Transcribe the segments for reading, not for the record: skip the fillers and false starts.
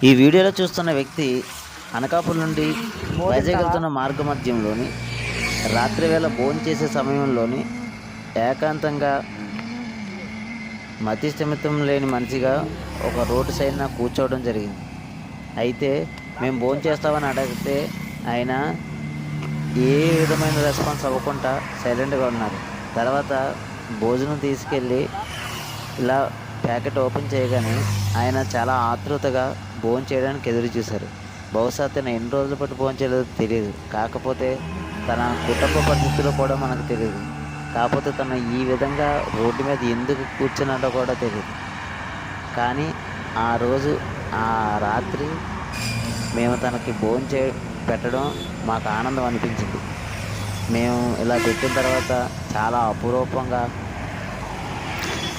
ఈ వీడియోలో చూస్తున్న వ్యక్తి అనకాపల్లి నుండి వైజాగ్ వెళ్తున్న మార్గ మధ్యంలోని రాత్రి వేళ భోంచేసే సమయంలోని ఏకాంతంగా మతి స్థిమితం లేని మనిషిగా ఒక రోడ్డు సైడ్న కూర్చోవడం జరిగింది. అయితే మేము భోంచేస్తామని అడిగితే ఆయన ఏ విధమైన రెస్పాన్స్ అవ్వకుండా సైలెంట్గా ఉన్నారు. తర్వాత భోజనం తీసుకెళ్ళి ఇలా ప్యాకెట్ ఓపెన్ చేయగానే ఆయన చాలా ఆతృతగా భోజనం చేయడానికి ఎదురు చూశారు. బహుశా తను ఎన్ని రోజుల పాటు భోజనం చేయలేదో తెలియదు. కాకపోతే తన కుటుంబ పరిస్థితులు కూడా మనకు తెలియదు. కాకపోతే తను ఈ విధంగా రోడ్డు మీద ఎందుకు కూర్చున్నాడో కూడా తెలియదు. కానీ ఆ రోజు ఆ రాత్రి మేము తనకి భోజనం పెట్టడం మాకు ఆనందం అనిపించింది. మేము ఇలా పెట్టిన తర్వాత చాలా అపురూపంగా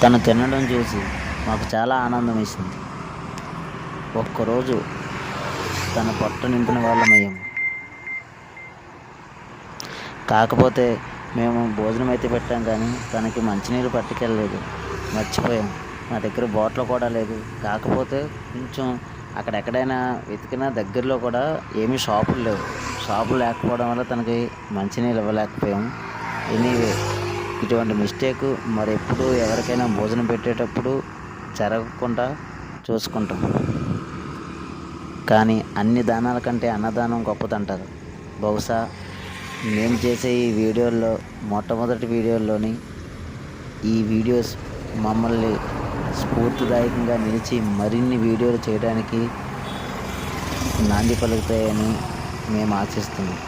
తను తినడం చూసి మాకు చాలా ఆనందం ఇస్తుంది. ఒక్కరోజు తన పొట్ట నింపిన వాళ్ళమయ్యాము. కాకపోతే మేము భోజనం అయితే పెట్టాం, కానీ తనకి మంచినీళ్ళు పట్టుకెళ్ళలేదు, మర్చిపోయాం. నా దగ్గర బాటిల్ కూడా లేదు. కాకపోతే కొంచెం అక్కడెక్కడైనా వెతికినా దగ్గరలో కూడా ఏమీ షాపులు లేవు. షాపులు లేకపోవడం వల్ల తనకి మంచినీళ్ళు ఇవ్వలేకపోయాం. ఎనీవే, ఇటువంటి మిస్టేక్ మరెప్పుడు ఎవరికైనా భోజనం పెట్టేటప్పుడు జరగకుండా చూసుకుంటాం. కానీ అన్ని దానాల కంటే అన్నదానం గొప్పదంటారు. బహుశా మేము చేసే ఈ వీడియోల్లో మొట్టమొదటి వీడియోల్లోని ఈ వీడియోస్ మమ్మల్ని స్ఫూర్తిదాయకంగా నిలిచి మరిన్ని వీడియోలు చేయడానికి నాంది పలుకుతాయని మేము ఆశిస్తున్నాం.